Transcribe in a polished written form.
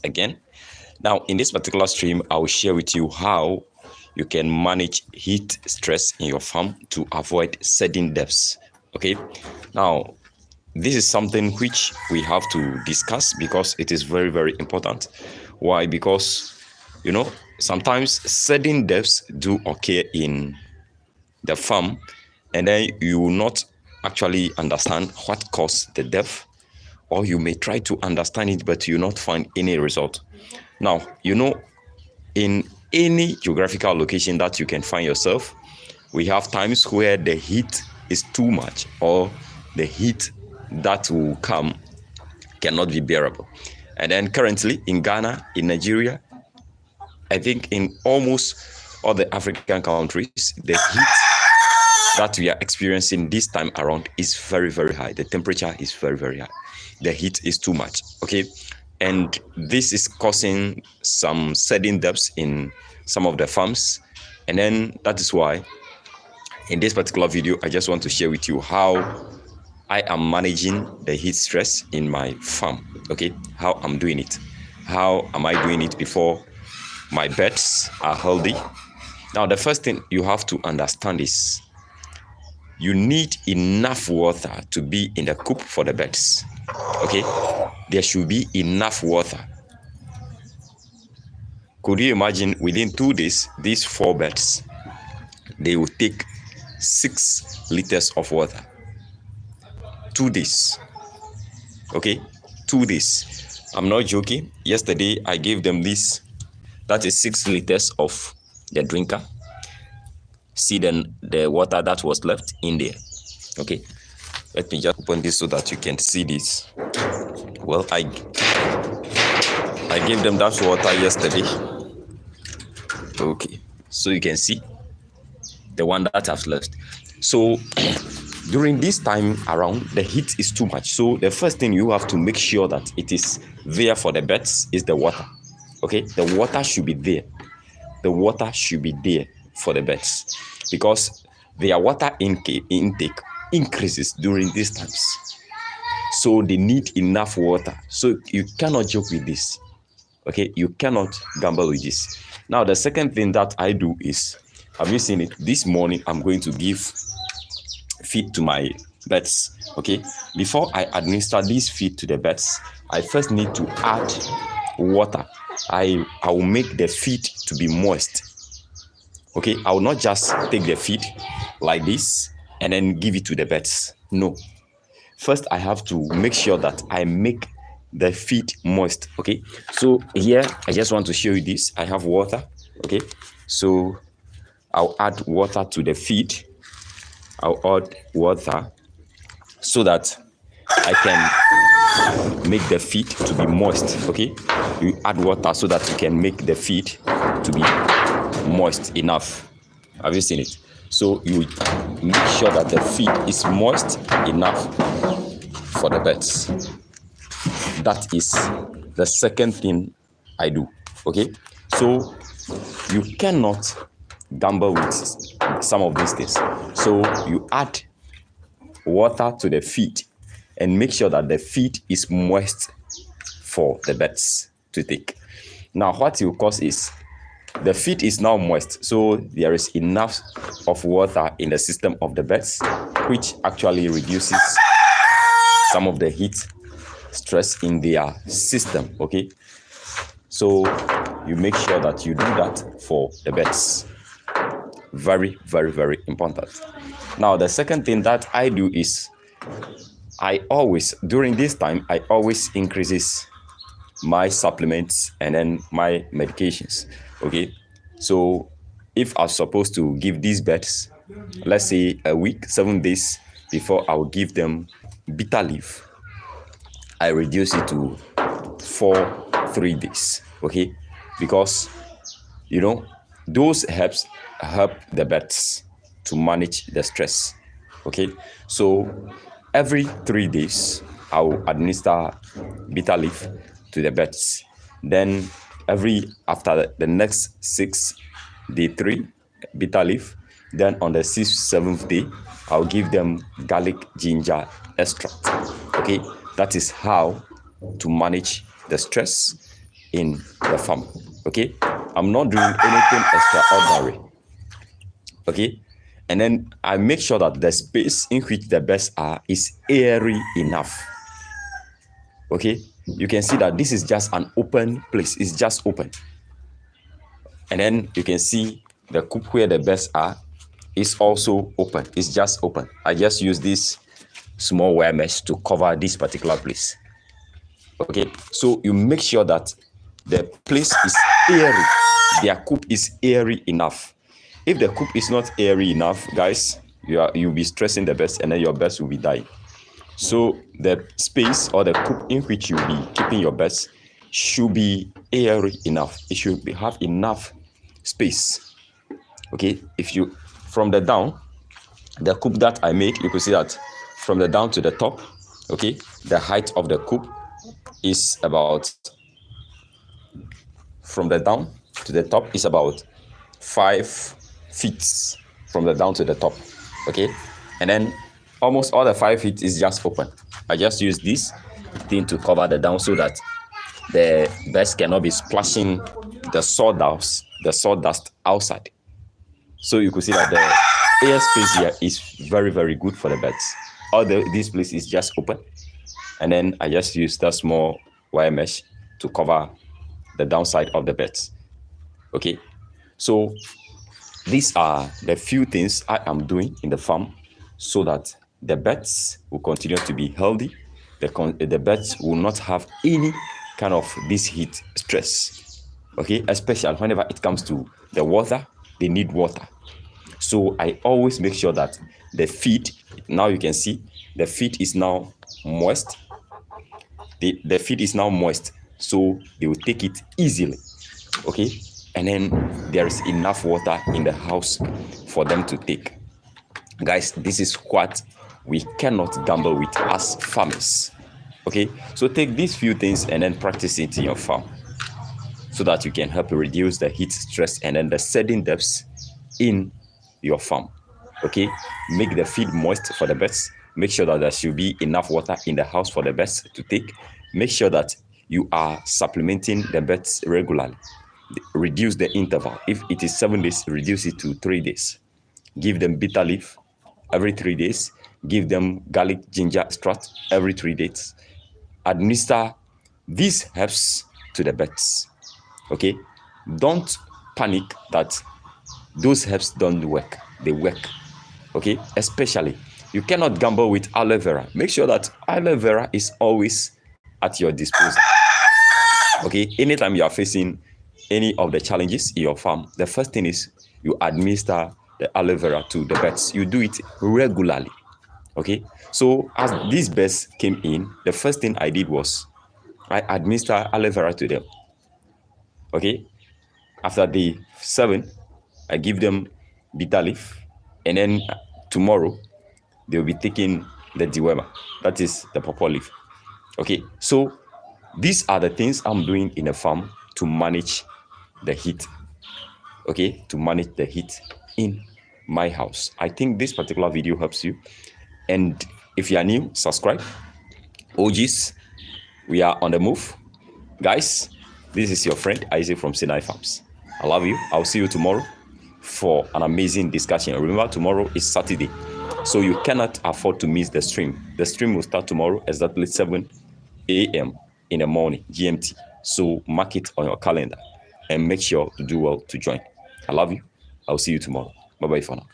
again. Now, in this particular stream, I will share with you how you can manage heat stress in your farm to avoid sudden deaths. Okay. Now, this is something which we have to discuss because it is very, very important. Why? Because, sometimes sudden deaths do occur in the farm, and then you will not actually understand what caused the death, or you may try to understand it, but you not find any result. Now, in any geographical location that you can find yourself, we have times where the heat is too much, or the heat that will come cannot be bearable. And then currently in Ghana, in Nigeria, I think in almost all the African countries, the heat that we are experiencing this time around is very, very high. The temperature is very, very high. The heat is too much. Okay. And this is causing some sudden deaths in some of the farms. And then that is why in this particular video, I just want to share with you how I am managing the heat stress in my farm. Okay, how I'm doing it. How am I doing it before my birds are healthy? Now, the first thing you have to understand is you need enough water to be in the coop for the birds. Okay, there should be enough water. Could you imagine within 2 days, these 4 birds, they will take 6 liters of water. 2 days. Okay, 2 days. I'm not joking. Yesterday, I gave them this. That is 6 liters of the drinker. See then the water that was left in there. Okay, let me just open this so that you can see this. Well, I gave them that water yesterday. Okay, so you can see the one that I've left. So during this time around, the heat is too much. So the first thing you have to make sure that it is there for the birds is the water. Okay, the water should be there. The water should be there for the birds because their water intake increases during these times. So they need enough water. So you cannot joke with this. Okay, you cannot gamble with this. Now, the second thing that I do is, have you seen it? This morning, I'm going to give feed to my birds. Okay, before I administer this feed to the birds, I first need to add water. I will make the feed to be moist. Okay, I will not just take the feed like this and then give it to the birds. No. First, I have to make sure that I make the feed moist. Okay, so here I just want to show you this. I have water. Okay, so I'll add water to the feed. I'll add water so that I can make the feed to be moist. Okay, you add water so that you can make the feed to be moist enough. Have you seen it? So you make sure that the feed is moist enough for the birds. That is the second thing I do. Okay, so you cannot gamble with some of these things. So you add water to the feed and make sure that the feed is moist for the birds to take. Now, what you cause is the feed is now moist, so there is enough of water in the system of the birds, which actually reduces some of the heat stress in their system. Okay, so you make sure that you do that for the birds. Very, very, very important. Now, the second thing that I do is during this time, I always increases my supplements and then my medications. Okay, so if I'm supposed to give these birds, let's say a week, 7 days before I will give them bitter leaf, I reduce it to 3 days. Okay, because those herbs help the birds to manage the stress. Okay, so every 3 days I will administer bitter leaf to the birds. Then after the next 6 day 3 bitter leaf. Then on the 6th, 7th day, I'll give them garlic ginger extract. Okay, that is how to manage the stress in the farm. Okay, I'm not doing anything extraordinary. Okay, and then I make sure that the space in which the birds are is airy enough. Okay, you can see that this is just an open place. It's just open. And then you can see the coop where the birds are is also open. It's just open. I just use this small wire mesh to cover this particular place. Okay, so you make sure that the place is airy. Their coop is airy enough. If the coop is not airy enough, guys, you'll be stressing the birds, and then your birds will be dying. So the space or the coop in which you'll be keeping your birds should be airy enough. It should have enough space. Okay, if you from the down, the coop that I make, you can see that from the down to the top, okay, the height of the coop is about, from the down to the top is about 5 feet from the down to the top. Okay, and then almost all the 5 feet is just open. I just use this thing to cover the down so that the birds cannot be splashing the sawdust outside. So you could see that the air space here is very, very good for the birds. This place is just open, and then I just use that small wire mesh to cover the downside of the birds. Okay, so these are the few things I am doing in the farm so that the birds will continue to be healthy. The birds will not have any kind of this heat stress. Okay, especially whenever it comes to the water, they need water. So I always make sure that the feed, now you can see the feed is now moist. The feed is now moist, so they will take it easily. Okay, and then there is enough water in the house for them to take. Guys, this is what we cannot gamble with as farmers. Okay, so take these few things and then practice it in your farm so that you can help reduce the heat stress and then the sudden depths in your farm. Okay, make the feed moist for the birds. Make sure that there should be enough water in the house for the birds to take. Make sure that you are supplementing the birds regularly. Reduce the interval. If it is 7 days, reduce it to 3 days. Give them bitter leaf every 3 days. Give them garlic ginger extract every 3 days. Administer these herbs to the birds. Okay, don't panic that those herbs don't work. They work. Okay, especially you cannot gamble with aloe vera. Make sure that aloe vera is always at your disposal. Okay, anytime you are facing any of the challenges in your farm, the first thing is you administer the aloe vera to the birds. You do it regularly. Okay, so as these birds came in, the first thing I did was I administer aloe vera to them. Okay, after day 7, I give them bitter leaf, and then tomorrow they'll be taking the dewormer, that is the pawpaw leaf. Okay, so these are the things I'm doing in a farm to manage the heat. Okay, to manage the heat in my house. I think this particular video helps you. And if you are new, subscribe. OGs, we are on the move. Guys, this is your friend Isaac from Sinai Farms. I love you. I'll see you tomorrow for an amazing discussion. Remember, tomorrow is Saturday, so you cannot afford to miss the stream. The stream will start tomorrow exactly 7 a.m. in the morning, GMT. So mark it on your calendar and make sure to do well to join. I love you. I'll see you tomorrow. Bye-bye for now.